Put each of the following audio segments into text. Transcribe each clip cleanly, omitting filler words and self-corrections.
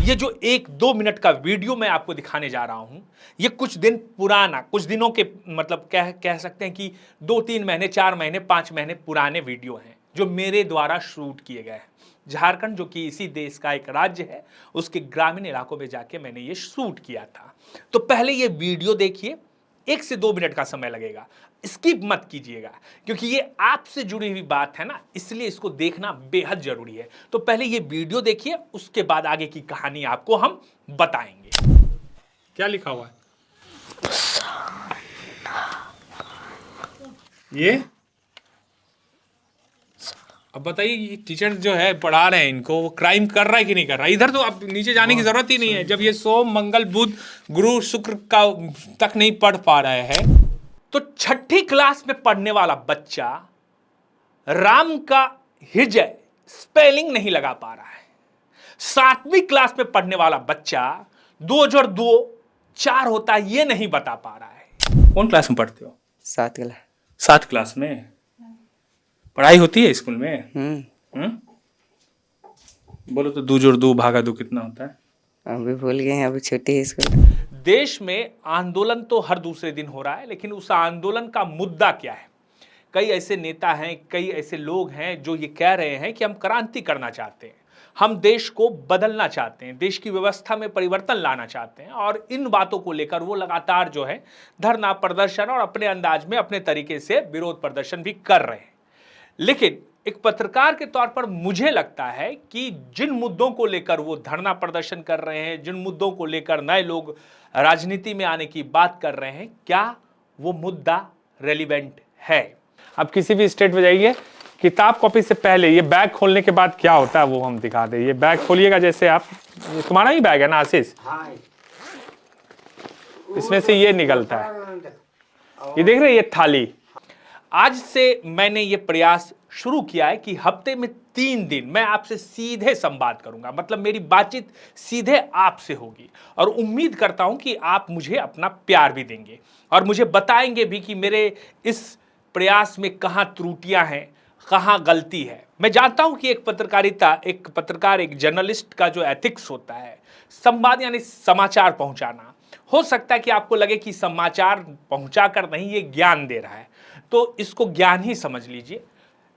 ये जो 1-2 मिनट का वीडियो मैं आपको दिखाने जा रहा हूं, ये कुछ दिन पुराना, कुछ दिनों के मतलब कह सकते हैं कि 2-3 महीने, 4 महीने, 5 महीने पुराने वीडियो हैं, जो मेरे द्वारा शूट किए गए हैं। झारखंड जो कि इसी देश का एक राज्य है, उसके ग्रामीण इलाकों में जाके मैंने ये शूट किया था। तो पहले ये वीडियो देखिए, 1 से 2 मिनट का समय लगेगा। स्किप मत कीजिएगा, क्योंकि ये आपसे जुड़ी हुई बात है ना, इसलिए इसको देखना बेहद जरूरी है। तो पहले ये वीडियो देखिए, उसके बाद आगे की कहानी आपको हम बताएंगे। क्या लिखा हुआ है ये? अब बताइए, ये टीचर जो है पढ़ा रहे हैं इनको, वो क्राइम कर रहा है कि नहीं कर रहा है? इधर तो अब नीचे जाने की जरूरत ही नहीं है, जब ये सोम मंगल बुध गुरु शुक्र का तक नहीं पढ़ पा रहे हैं। तो 6ठी क्लास में पढ़ने वाला बच्चा राम का हिजय स्पेलिंग नहीं लगा पा रहा है। 7वीं क्लास में पढ़ने वाला बच्चा 2 जोड़ 2 4 होता है ये नहीं बता पा रहा है। कौन क्लास में पढ़ते हो? 7 क्लास में पढ़ाई होती है स्कूल में? बोलो तो 2 जोड़ 2 भागा 2 कितना होता है? अभी भूल गए हैं, अभी छुट्टी है स्कूल। देश में आंदोलन तो हर दूसरे दिन हो रहा है, लेकिन उस आंदोलन का मुद्दा क्या है? कई ऐसे नेता हैं, कई ऐसे लोग हैं जो ये कह रहे हैं कि हम क्रांति करना चाहते हैं, हम देश को बदलना चाहते हैं, देश की व्यवस्था में परिवर्तन लाना चाहते हैं, और इन बातों को लेकर वो लगातार जो है धरना प्रदर्शन और अपने अंदाज में अपने तरीके से विरोध प्रदर्शन भी कर रहे हैं। लेकिन एक पत्रकार के तौर पर मुझे लगता है कि जिन मुद्दों को लेकर वो धरना प्रदर्शन कर रहे हैं, जिन मुद्दों को लेकर नए लोग राजनीति में आने की बात कर रहे हैं, क्या वो मुद्दा रेलिवेंट है? आप किसी भी स्टेट में जाइए, किताब कॉपी से पहले ये बैग खोलने के बाद क्या होता है वो हम दिखा दें। ये बैग खोलिएगा, जैसे आप, ये तुम्हारा ही बैग है ना आशीष? इसमें से ये निकलता है, ये देख रहे हैं, ये थाली। आज से मैंने ये प्रयास शुरू किया है कि हफ्ते में 3 दिन मैं आपसे सीधे संवाद करूंगा, मतलब मेरी बातचीत सीधे आपसे होगी, और उम्मीद करता हूं कि आप मुझे अपना प्यार भी देंगे और मुझे बताएंगे भी कि मेरे इस प्रयास में कहां त्रुटियां हैं, कहां गलती है। मैं जानता हूं कि एक पत्रकार, एक जर्नलिस्ट का जो एथिक्स होता है, संवाद यानी समाचार पहुंचाना, हो सकता है कि आपको लगे कि समाचार पहुंचाकर नहीं, ये ज्ञान दे रहा है, तो इसको ज्ञान ही समझ लीजिए।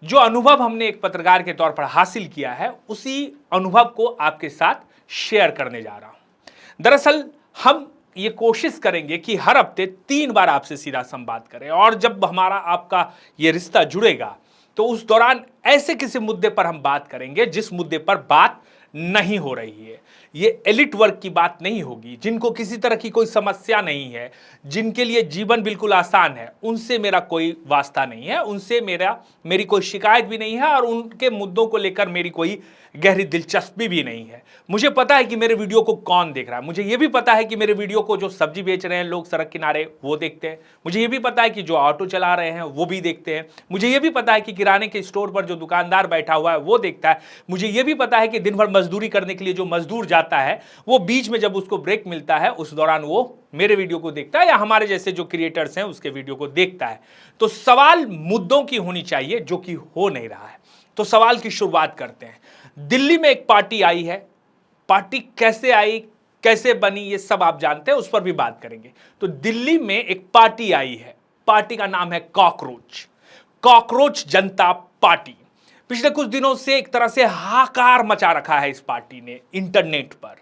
जो अनुभव हमने एक पत्रकार के तौर पर हासिल किया है, उसी अनुभव को आपके साथ शेयर करने जा रहा हूं। दरअसल हम ये कोशिश करेंगे कि हर हफ्ते 3 बार आपसे सीधा संवाद करें, और जब हमारा आपका ये रिश्ता जुड़ेगा तो उस दौरान ऐसे किसी मुद्दे पर हम बात करेंगे जिस मुद्दे पर बात नहीं हो रही है। ये एलिट वर्ग की बात नहीं होगी, जिनको किसी तरह की कोई समस्या नहीं है, जिनके लिए जीवन बिल्कुल आसान है, उनसे मेरा कोई वास्ता नहीं है, उनसे मेरी कोई शिकायत भी नहीं है, और उनके मुद्दों को लेकर मेरी कोई गहरी दिलचस्पी भी नहीं है। मुझे पता है कि मेरे वीडियो को कौन देख रहा है, मुझे यह भी पता है कि मेरे वीडियो को जो सब्जी बेच रहे हैं लोग सड़क किनारे वो देखते हैं, मुझे यह भी पता है कि जो ऑटो चला रहे हैं वो भी देखते हैं, मुझे यह भी पता है कि किराने के स्टोर पर जो दुकानदार बैठा हुआ है वो देखता है, मुझे यह भी पता है कि दिन भर मजदूरी करने के लिए जो मजदूर जाता है, वो बीच में जब उसको ब्रेक मिलता है उस दौरान वो मेरे वीडियो को देखता है, या हमारे जैसे जो क्रिएटर्स हैं उसके वीडियो को देखता है। तो सवाल मुद्दों की होनी चाहिए, जो कि हो नहीं रहा है। तो सवाल की शुरुआत करते हैं। दिल्ली में एक पार्टी आई है, पार्टी कैसे आई, कैसे बनी, ये सब आप जानते हैं, उस पर भी बात करेंगे। तो दिल्ली में एक पार्टी आई है, पार्टी का नाम है कॉकरोच जनता पार्टी। पिछले कुछ दिनों से एक तरह से हाहाकार मचा रखा है इस पार्टी ने इंटरनेट पर।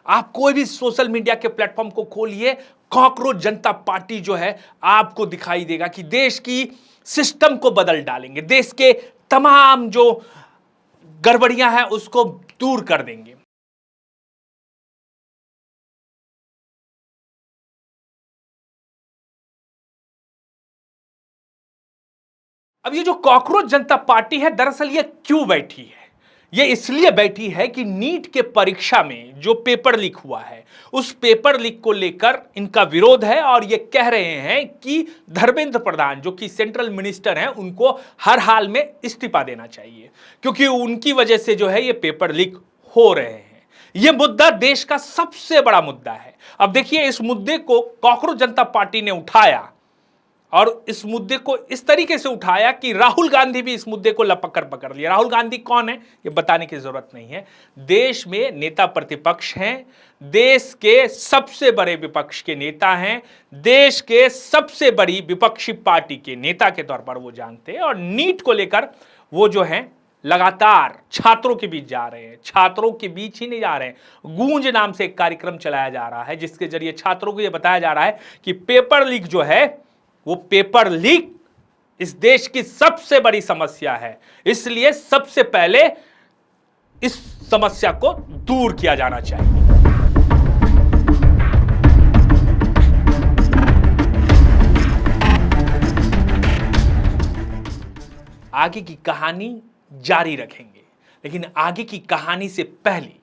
आप कोई भी सोशल मीडिया के प्लेटफॉर्म को खोलिए, कॉकरोच जनता पार्टी जो है आपको दिखाई देगा कि देश की सिस्टम को बदल डालेंगे, देश के तमाम जो गड़बड़ियां हैं उसको दूर कर देंगे। अब ये जो कॉकरोच जनता पार्टी है, दरअसल ये क्यों बैठी है? ये इसलिए बैठी है कि नीट के परीक्षा में जो पेपर लीक हुआ है, उस पेपर लीक को लेकर इनका विरोध है, और ये कह रहे हैं कि धर्मेंद्र प्रधान जो कि सेंट्रल मिनिस्टर हैं, उनको हर हाल में इस्तीफा देना चाहिए, क्योंकि उनकी वजह से जो है ये पेपर लीक हो रहे हैं। यह मुद्दा देश का सबसे बड़ा मुद्दा है। अब देखिए, इस मुद्दे को कॉकरोच जनता पार्टी ने उठाया, और इस मुद्दे को इस तरीके से उठाया कि राहुल गांधी भी इस मुद्दे को लपक कर पकड़ लिया। राहुल गांधी कौन है ये बताने की जरूरत नहीं है। देश में नेता प्रतिपक्ष हैं, देश के सबसे बड़े विपक्ष के नेता हैं, देश के सबसे बड़ी विपक्षी पार्टी के नेता के तौर पर वो जानते हैं। और नीट को लेकर वो जो है लगातार छात्रों के बीच जा रहे हैं। छात्रों के बीच ही नहीं जा रहे हैं, गूंज नाम से एक कार्यक्रम चलाया जा रहा है जिसके जरिए छात्रों को यह बताया जा रहा है कि पेपर लीक जो है वो पेपर लीक इस देश की सबसे बड़ी समस्या है, इसलिए सबसे पहले इस समस्या को दूर किया जाना चाहिए। आगे की कहानी जारी रखेंगे, लेकिन आगे की कहानी से पहले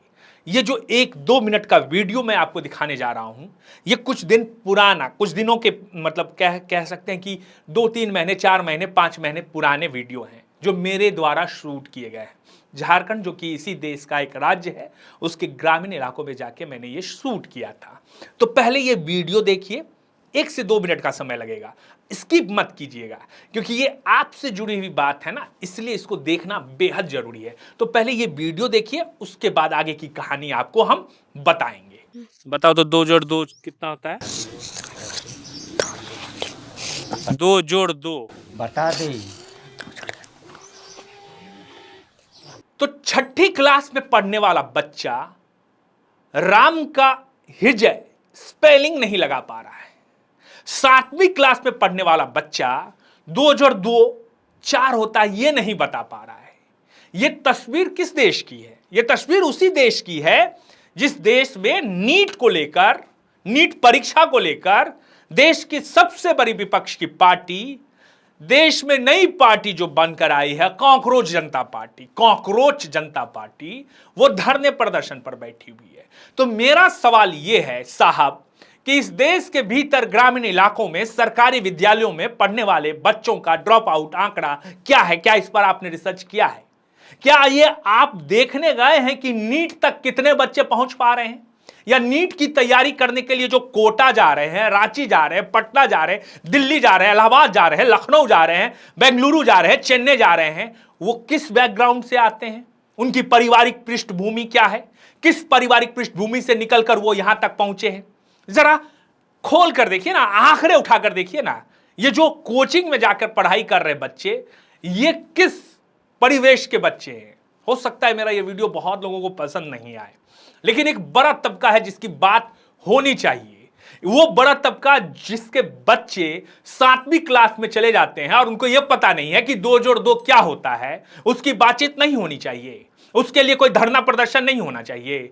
ये जो 1-2 मिनट का वीडियो मैं आपको दिखाने जा रहा हूं, ये कुछ दिन पुराना, कुछ दिनों के मतलब कह सकते हैं कि 2-3 महीने, 4 महीने, 5 महीने पुराने वीडियो हैं जो मेरे द्वारा शूट किए गए हैं। झारखंड जो कि इसी देश का एक राज्य है, उसके ग्रामीण इलाकों में जाके मैंने ये शूट किया था। तो पहले ये वीडियो देखिए, 1 से 2 मिनट का समय लगेगा, स्किप मत कीजिएगा क्योंकि ये आपसे जुड़ी हुई बात है ना, इसलिए इसको देखना बेहद जरूरी है। तो पहले ये वीडियो देखिए, उसके बाद आगे की कहानी आपको हम बताएंगे। बताओ तो 2 जोड़ 2 कितना होता है? 2 जोड़ 2 बता दे। तो 6ठी क्लास में पढ़ने वाला बच्चा राम का हिजय स्पेलिंग नहीं लगा पा रहा है। 7वीं क्लास में पढ़ने वाला बच्चा 2 जोड़ 2 4 होता है ये नहीं बता पा रहा है। ये तस्वीर किस देश की है? ये तस्वीर उसी देश की है जिस देश में नीट को लेकर, नीट परीक्षा को लेकर देश की सबसे बड़ी विपक्ष की पार्टी, देश में नई पार्टी जो बनकर आई है कॉकरोच जनता पार्टी, कॉकरोच जनता पार्टी, वो धरने प्रदर्शन पर बैठी हुई है। तो मेरा सवाल यह है साहब कि इस देश के भीतर ग्रामीण इलाकों में सरकारी विद्यालयों में पढ़ने वाले बच्चों का ड्रॉप आउट आंकड़ा क्या है? क्या इस पर आपने रिसर्च किया है? क्या ये आप देखने गए हैं कि नीट तक कितने बच्चे पहुंच पा रहे हैं? या नीट की तैयारी करने के लिए जो कोटा जा रहे हैं, रांची जा रहे हैं, पटना जा रहे हैं, दिल्ली जा रहे हैं, इलाहाबाद जा रहे हैं, लखनऊ जा रहे हैं, बेंगलुरु जा रहे हैं, चेन्नई जा रहे हैं, वो किस बैकग्राउंड से आते हैं? उनकी पारिवारिक पृष्ठभूमि क्या है? किस पारिवारिक पृष्ठभूमि से निकलकर वो यहां तक पहुंचे हैं? जरा खोल कर देखिए ना, आंकड़े उठाकर देखिए ना। ये जो कोचिंग में जाकर पढ़ाई कर रहे बच्चे, ये किस परिवेश के बच्चे हैं? हो सकता है मेरा ये वीडियो बहुत लोगों को पसंद नहीं आए, लेकिन एक बड़ा तबका है जिसकी बात होनी चाहिए। वो बड़ा तबका जिसके बच्चे 7वीं क्लास में चले जाते हैं और उनको यह पता नहीं है कि 2 जोड़ 2 क्या होता है, उसकी बातचीत नहीं होनी चाहिए, उसके लिए कोई धरना प्रदर्शन नहीं होना चाहिए।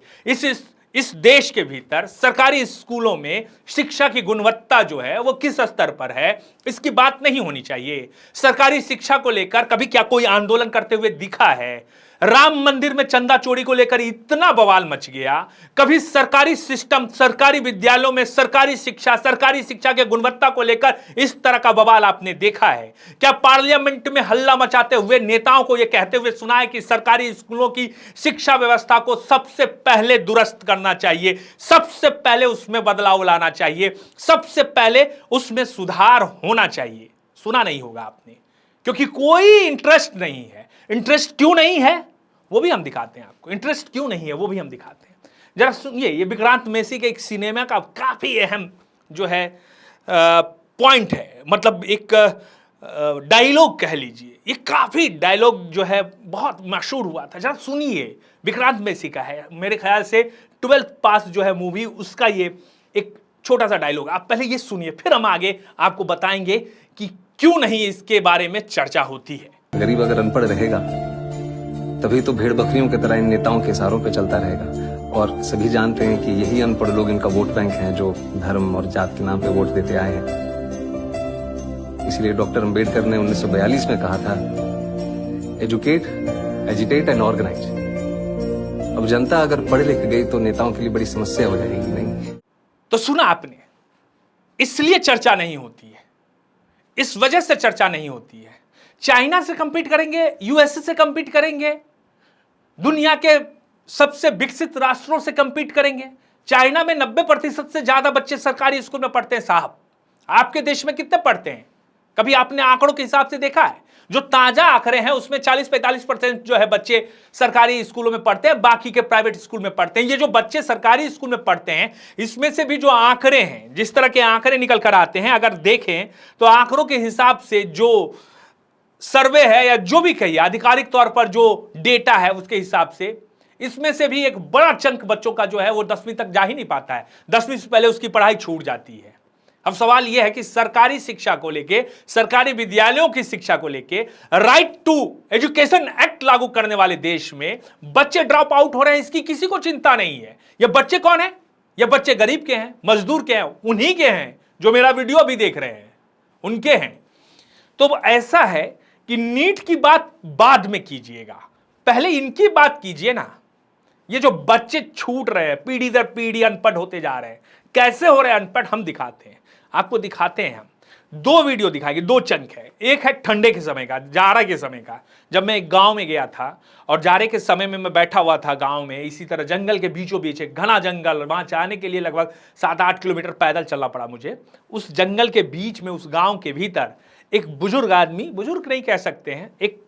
इस देश के भीतर सरकारी स्कूलों में शिक्षा की गुणवत्ता जो है वो किस स्तर पर है, इसकी बात नहीं होनी चाहिए। सरकारी शिक्षा को लेकर कभी क्या कोई आंदोलन करते हुए दिखा है? राम मंदिर में चंदा चोरी को लेकर इतना बवाल मच गया, कभी सरकारी सिस्टम, सरकारी विद्यालयों में सरकारी शिक्षा के गुणवत्ता को लेकर इस तरह का बवाल आपने देखा है? क्या पार्लियामेंट में हल्ला मचाते हुए नेताओं को यह कहते हुए सुना है कि सरकारी स्कूलों की शिक्षा व्यवस्था को सबसे पहले दुरुस्त करना चाहिए, सबसे पहले उसमें बदलाव लाना चाहिए, सबसे पहले उसमें सुधार होना चाहिए? सुना नहीं होगा आपने, क्योंकि कोई इंटरेस्ट नहीं है। इंटरेस्ट क्यों नहीं है वो भी हम दिखाते हैं आपको, इंटरेस्ट क्यों नहीं है वो भी हम दिखाते हैं। जरा सुनिए, ये विक्रांत मैसी के एक सिनेमा का काफी अहम जो है पॉइंट है, मतलब एक डायलॉग कह लीजिए, ये काफी डायलॉग जो है बहुत मशहूर हुआ था। जरा सुनिए, विक्रांत मैसी का है, मेरे ख्याल से 12th पास जो है मूवी, उसका ये एक छोटा सा डायलॉग आप पहले ये सुनिए, फिर हम आगे आपको बताएंगे कि क्यों नहीं इसके बारे में चर्चा होती है। गरीब अगर अनपढ़ रहेगा तभी तो भेड़ बकरियों की तरह इन नेताओं के इशारों पे चलता रहेगा। और सभी जानते हैं कि यही अनपढ़ लोग इनका वोट बैंक है जो धर्म और जात के नाम पे वोट देते आए हैं। इसलिए डॉक्टर अंबेडकर ने 1942 में कहा था, एजुकेट, एजिटेट एंड ऑर्गेनाइज। अब जनता अगर पढ़ लिख गई तो नेताओं के लिए बड़ी समस्या हो जाएगी। नहीं तो सुना आपने, इसलिए चर्चा नहीं होती है, इस वजह से चर्चा नहीं होती है। चाइना से कंपीट करेंगे, यूएसए से कंपीट करेंगे, दुनिया के सबसे विकसित राष्ट्रों से कंपीट करेंगे। चाइना में 90% से ज्यादा बच्चे सरकारी स्कूल में पढ़ते हैं साहब। आपके देश में कितने पढ़ते हैं? कभी आपने आंकड़ों के हिसाब से देखा है? जो ताजा आंकड़े हैं उसमें 40-45% जो है बच्चे सरकारी स्कूलों में पढ़ते हैं, बाकी के प्राइवेट स्कूल में पढ़ते हैं। ये जो बच्चे सरकारी स्कूल में पढ़ते हैं, इसमें से भी जो आंकड़े हैं, जिस तरह के आंकड़े निकल कर आते हैं, अगर देखें तो आंकड़ों के हिसाब से जो सर्वे है या जो भी कहिए आधिकारिक तौर पर जो डेटा है उसके हिसाब से इसमें से भी एक बड़ा चंक बच्चों का जो है वो 10वीं तक जा ही नहीं पाता है। 10वीं से पहले उसकी पढ़ाई छूट जाती है। अब सवाल यह है कि सरकारी शिक्षा को लेके, सरकारी विद्यालयों की शिक्षा को लेके राइट टू एजुकेशन एक्ट लागू करने वाले देश में बच्चे ड्रॉप आउट हो रहे हैं, इसकी किसी को चिंता नहीं है। ये बच्चे कौन है? ये बच्चे गरीब के हैं, मजदूर के हैं, उन्हीं के हैं जो मेरा वीडियो अभी देख रहे हैं, उनके हैं। तो ऐसा है कि नीट की बात बाद में कीजिएगा, पहले इनकी बात कीजिए ना। ये जो बच्चे छूट रहे हैं, पीढ़ी दर पीढ़ी अनपढ़ होते जा रहे हैं, कैसे हो रहे हैं अनपढ़, हम दिखाते हैं आपको, दिखाते हैं हम। 2 वीडियो दिखाएंगे, 2 चंक है। एक है ठंडे के समय का, जाड़ा के समय का, जब मैं एक गांव में गया था और जाड़े के समय में मैं बैठा हुआ था गांव में, इसी तरह जंगल के बीचों बीच एक घना जंगल, वहां जाने के लिए लगभग 7-8 किलोमीटर पैदल चलना पड़ा मुझे। उस जंगल के बीच में, उस गांव के भीतर एक बुजुर्ग आदमी, बुजुर्ग नहीं कह सकते हैं, एक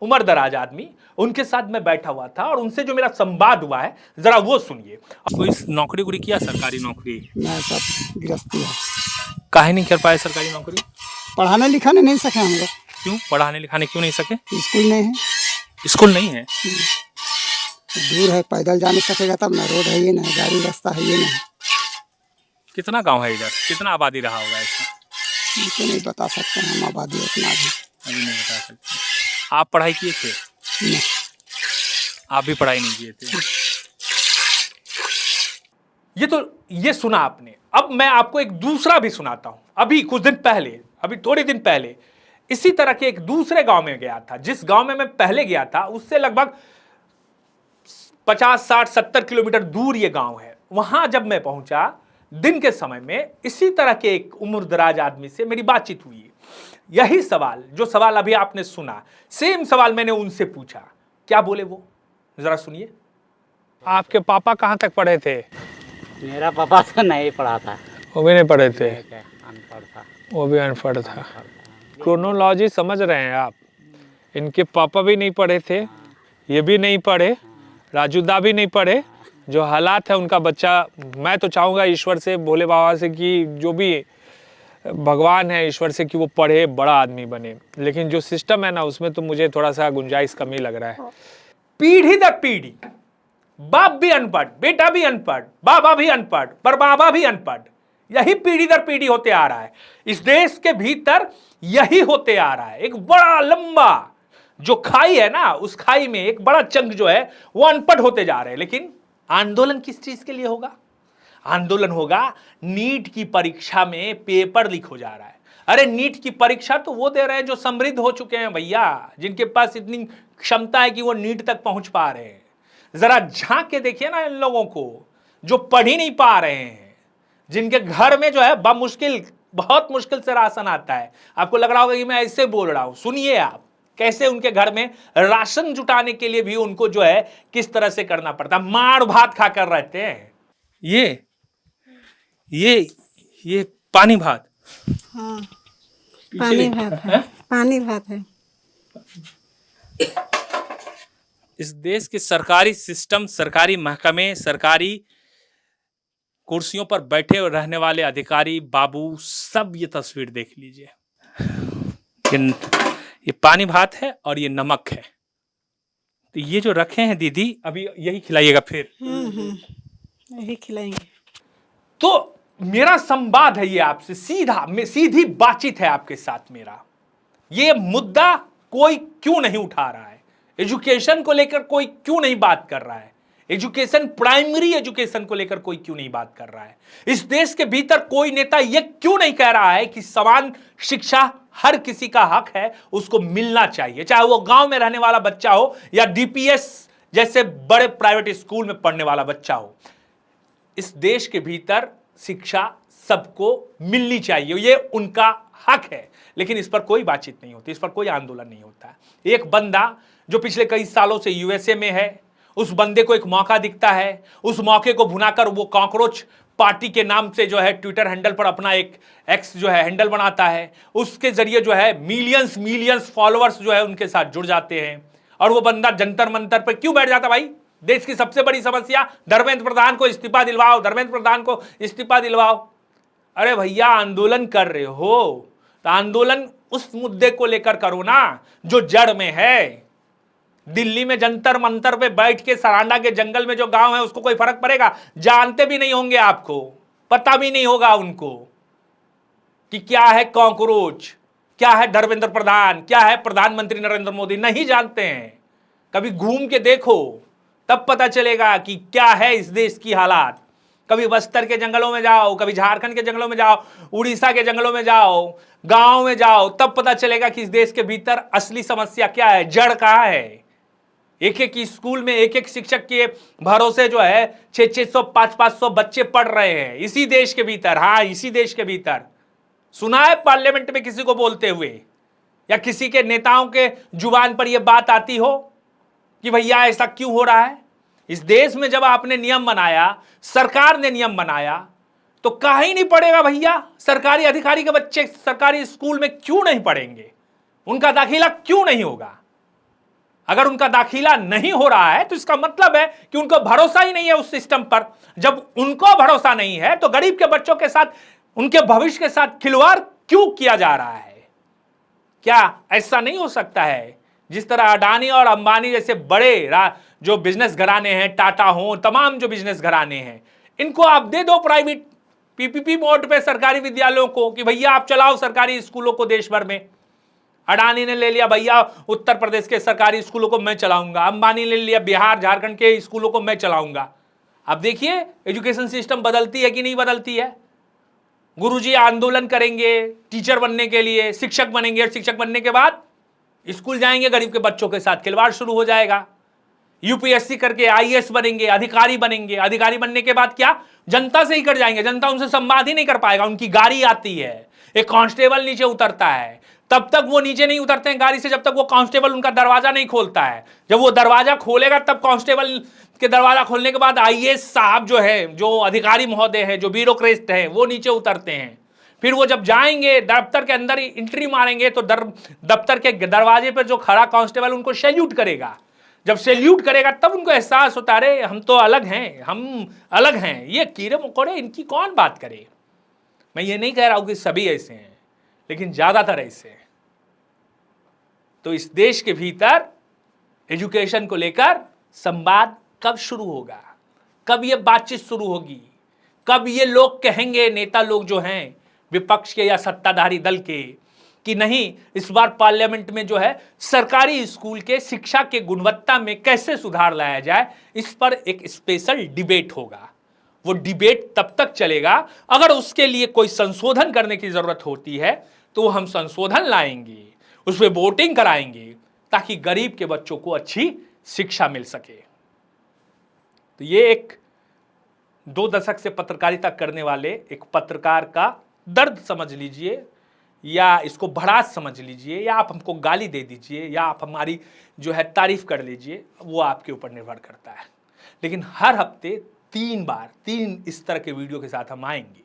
उम्र दराज आदमी, उनके साथ मैं बैठा हुआ था और उनसे जो मेरा संवाद हुआ है जरा वो सुनिए। कोई नौकरी उकरी किया, सरकारी नौकरी? मैं सब गिरफ्ती है। काहे नहीं कर पाए सरकारी नौकरी? पढ़ाने लिखाने नहीं सके हम लोग। क्यों पढ़ाने लिखाने क्यों नहीं सके? स्कूल नहीं है। स्कूल नहीं है? दूर है, पैदल जा नहीं सकेगा तब ना, रोड है ये नहीं, गाड़ी रास्ता है ये नहीं। कितना गांव है इधर, कितना आबादी रहा होगा इसमें? तो नहीं बता सकते हम आबादी उतना भी। अभी नहीं बता सकते। आप पढ़ाई किए थे? नहीं। आप भी पढ़ाई नहीं किए थे? ये सुना आपने। अब मैं आपको एक दूसरा भी सुनाता हूं। अभी कुछ दिन पहले, अभी थोड़े दिन पहले इसी तरह के एक दूसरे गांव में गया था। जिस गांव में मैं पहले गया था उससे लगभग 50, 60, 70 किलोमीटर दूर ये गांव है। वहां जब मैं पहुंचा दिन के समय में, इसी तरह के एक उम्रदराज आदमी से मेरी बातचीत हुई। यही सवाल, जो सवाल अभी आपने सुना, सेम सवाल मैंने उनसे पूछा। क्या बोले वो, जरा सुनिए। आपके पापा कहां तक पढ़े थे? मेरा पापा तो नहीं पढ़ा था। वो भी नहीं पढ़े थे? अनपढ़ था। वो भी अनपढ़ था। क्रोनोलॉजी समझ रहे हैं आप? इनके पापा भी नहीं पढ़े थे, ये भी नहीं पढ़े, राजूदा भी नहीं पढ़े। जो हालात है उनका बच्चा, मैं तो चाहूँगा ईश्वर से, भोले बाबा से, कि जो भी भगवान है ईश्वर से, कि वो पढ़े, बड़ा आदमी बने। लेकिन जो सिस्टम है ना, उसमें तो मुझे थोड़ा सा गुंजाइश कमी लग रहा है। पीढ़ी दर पीढ़ी बाप भी अनपढ़, बेटा भी अनपढ़, बाबा भी अनपढ़, परबाबा भी अनपढ़, यही पीढ़ी दर पीढ़ी होते आ रहा है। इस देश के भीतर यही होते आ रहा है। एक बड़ा लंबा जो खाई है ना, उस खाई में एक बड़ा चंक जो है वो अनपढ़ होते जा रहे हैं। लेकिन आंदोलन किस चीज के लिए होगा? आंदोलन होगा नीट की परीक्षा में पेपर लीक हो जा रहा है। अरे नीट की परीक्षा तो वो दे रहे हैं जो समृद्ध हो चुके हैं भैया, जिनके पास इतनी क्षमता है कि वो नीट तक पहुंच पा रहे हैं। जरा झांक के देखिए ना इन लोगों को जो पढ़ ही नहीं पा रहे हैं, जिनके घर में जो है बमुश्किल, बहुत मुश्किल से राशन आता है। आपको लग रहा होगा कि मैं ऐसे बोल रहा हूं, सुनिए आप कैसे उनके घर में राशन जुटाने के लिए भी उनको जो है किस तरह से करना पड़ता है। मार भात खाकर रहते हैं। ये पानी भात। हाँ, पानी भात है, पानी भात है। इस देश के सरकारी सिस्टम, सरकारी महकमे, सरकारी कुर्सियों पर बैठे रहने वाले अधिकारी बाबू, सब ये तस्वीर देख लीजिए। ये पानी भात है और ये नमक है। तो ये जो रखे हैं दीदी, अभी यही खिलाइएगा फिर? यही खिलाएंगे। तो मेरा संवाद है ये आपसे, सीधी बातचीत है आपके साथ मेरा। ये मुद्दा कोई क्यों नहीं उठा रहा है? एजुकेशन को लेकर कोई क्यों नहीं बात कर रहा है? एजुकेशन, प्राइमरी एजुकेशन को लेकर कोई क्यों नहीं बात कर रहा है? इस देश के भीतर कोई नेता ये क्यों नहीं कह रहा है कि समान शिक्षा हर किसी का हक है, उसको मिलना चाहिए, चाहे वो गांव में रहने वाला बच्चा हो या डीपीएस जैसे बड़े प्राइवेट स्कूल में पढ़ने वाला बच्चा हो। इस देश के भीतर शिक्षा सबको मिलनी चाहिए, ये उनका हक है। लेकिन इस पर कोई बातचीत नहीं होती, इस पर कोई आंदोलन नहीं होता। एक बंदा जो पिछले कई सालों से यूएसए में है, उस बंदे को एक मौका दिखता है, उस मौके को भुनाकर वो कॉकरोच पार्टी के नाम से जो है ट्विटर हैंडल पर अपना एक एक्स जो है हैंडल बनाता है, उसके जरिए जो है मिलियंस मिलियंस फॉलोअर्स जो है उनके साथ जुड़ जाते हैं। और वो बंदा जंतर मंतर पर क्यों बैठ जाता भाई? देश की सबसे बड़ी समस्या धर्मेंद्र प्रधान को इस्तीफा दिलवाओ, धर्मेंद्र प्रधान को इस्तीफा दिलवाओ। अरे भैया आंदोलन कर रहे हो तो आंदोलन उस मुद्दे को लेकर करो ना जो जड़ में है। दिल्ली में जंतर मंतर पे बैठ के सरांडा के जंगल में जो गांव है उसको कोई फर्क पड़ेगा? जानते भी नहीं होंगे, आपको पता भी नहीं होगा उनको कि क्या है कॉकरोच, क्या है धर्मेंद्र प्रधान, क्या है प्रधानमंत्री नरेंद्र मोदी, नहीं जानते हैं। कभी घूम के देखो तब पता चलेगा कि क्या है इस देश की हालात। कभी बस्तर के जंगलों में जाओ, कभी झारखंड के जंगलों में जाओ, उड़ीसा के जंगलों में जाओ, गांव में जाओ, तब पता चलेगा कि इस देश के भीतर असली समस्या क्या है, जड़ कहां है। एक एक स्कूल में एक एक शिक्षक के भरोसे जो है 600 500 बच्चे पढ़ रहे हैं इसी देश के भीतर। हाँ, इसी देश के भीतर। सुना है पार्लियामेंट में किसी को बोलते हुए या किसी के नेताओं के जुबान पर यह बात आती हो कि भैया ऐसा क्यों हो रहा है? इस देश में जब आपने नियम बनाया, सरकार ने नियम बनाया, तो काहे नहीं पढ़ेगा भैया? सरकारी अधिकारी के बच्चे सरकारी स्कूल में क्यों नहीं पढ़ेंगे? उनका दाखिला क्यों नहीं होगा? अगर उनका दाखिला नहीं हो रहा है तो इसका मतलब है कि उनको भरोसा ही नहीं है उस सिस्टम पर। जब उनको भरोसा नहीं है तो गरीब के बच्चों के साथ, उनके भविष्य के साथ खिलवाड़ क्यों किया जा रहा है? क्या ऐसा नहीं हो सकता है जिस तरह अडानी और अंबानी जैसे बड़े जो बिजनेस घराने हैं, टाटा हो, तमाम जो बिजनेस घराने हैं, इनको आप दे दो प्राइवेट पीपीपी मोड पे सरकारी विद्यालयों को कि भैया आप चलाओ सरकारी स्कूलों को देश भर में। अडानी ने ले लिया भैया उत्तर प्रदेश के सरकारी स्कूलों को मैं चलाऊंगा, अंबानी ने लिया बिहार झारखंड के स्कूलों को मैं चलाऊंगा। अब देखिए एजुकेशन सिस्टम बदलती है कि नहीं बदलती है। गुरुजी आंदोलन करेंगे टीचर बनने के लिए, शिक्षक बनेंगे, और शिक्षक बनने के बाद स्कूल जाएंगे, गरीब के बच्चों के साथ खिलवाड़ शुरू हो जाएगा। यूपीएससी करके आईएएस बनेंगे, अधिकारी बनेंगे, अधिकारी बनने के बाद क्या जनता से ही कर जाएंगे, जनता उनसे संवाद ही नहीं कर पाएगा। उनकी गाड़ी आती है, एक कांस्टेबल नीचे उतरता है, तब तक वो नीचे नहीं उतरते हैं गाड़ी से जब तक वो कांस्टेबल उनका दरवाजा नहीं खोलता है। जब वो दरवाजा खोलेगा तब कांस्टेबल के दरवाजा खोलने के बाद आईएएस साहब जो है, जो अधिकारी महोदय है, जो ब्यूरोक्रेट है, वो नीचे उतरते हैं। फिर वो जब जाएंगे दफ्तर के अंदर एंट्री मारेंगे तो दफ्तर के दरवाजे पर जो खड़ा कांस्टेबल उनको सैल्यूट करेगा। जब सैल्यूट करेगा तब उनको एहसास होता है हम तो अलग हैं, हम अलग हैं, ये कीड़े मकोड़े इनकी कौन बात करे। मैं ये नहीं कह रहा हूं कि सभी ऐसे हैं, लेकिन ज्यादातर ऐसे हैं। तो इस देश के भीतर एजुकेशन को लेकर संवाद कब शुरू होगा? कब ये बातचीत शुरू होगी? कब ये लोग कहेंगे, नेता लोग जो हैं विपक्ष के या सत्ताधारी दल के, कि नहीं इस बार पार्लियामेंट में जो है सरकारी स्कूल के शिक्षा के गुणवत्ता में कैसे सुधार लाया जाए, इस पर एक स्पेशल डिबेट होगा। वो डिबेट तब तक चलेगा अगर उसके लिए कोई संशोधन करने की जरूरत होती है तो हम संशोधन लाएंगे, उस पर वोटिंग कराएंगे ताकि गरीब के बच्चों को अच्छी शिक्षा मिल सके। तो ये एक 2 दशक से पत्रकारिता करने वाले एक पत्रकार का दर्द समझ लीजिए, या इसको भड़ास समझ लीजिए, या आप हमको गाली दे दीजिए, या आप हमारी जो है तारीफ कर लीजिए, वो आपके ऊपर निर्भर करता है। लेकिन हर हफ्ते 3 इस तरह के वीडियो के साथ हम आएंगे।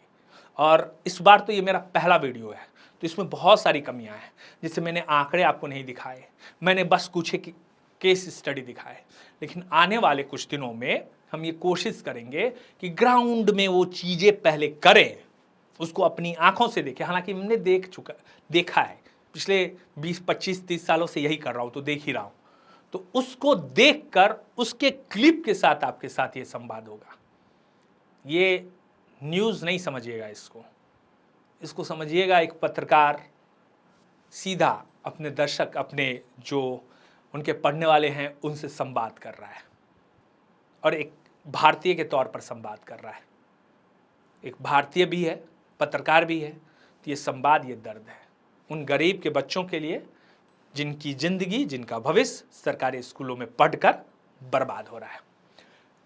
और इस बार तो ये मेरा पहला वीडियो है, तो इसमें बहुत सारी कमियां हैं जिससे मैंने आंकड़े आपको नहीं दिखाए, मैंने बस कुछ एक केस स्टडी दिखाए। लेकिन आने वाले कुछ दिनों में हम ये कोशिश करेंगे कि ग्राउंड में वो चीज़ें पहले करें, उसको अपनी आंखों से देखें। हालांकि हमने देखा है, पिछले 20 25 30 सालों से यही कर रहा हूँ, तो देख ही रहा हूँ। तो उसको देखकर उसके क्लिप के साथ आपके साथ ये संवाद होगा। ये न्यूज़ नहीं समझिएगा, इसको समझिएगा एक पत्रकार सीधा अपने दर्शक, अपने जो उनके पढ़ने वाले हैं उनसे संवाद कर रहा है, और एक भारतीय के तौर पर संवाद कर रहा है। एक भारतीय भी है, पत्रकार भी है। तो ये संवाद, ये दर्द है उन गरीब के बच्चों के लिए जिनकी जिंदगी, जिनका भविष्य सरकारी स्कूलों में पढ़कर बर्बाद हो रहा है।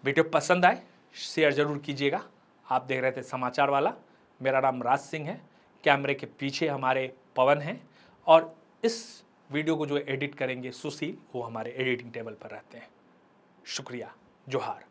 वीडियो पसंद आए शेयर जरूर कीजिएगा। आप देख रहे थे समाचार वाला, मेरा नाम राज सिंह है, कैमरे के पीछे हमारे पवन हैं, और इस वीडियो को जो एडिट करेंगे सुशील, वो हमारे एडिटिंग टेबल पर रहते हैं। शुक्रिया, जोहार।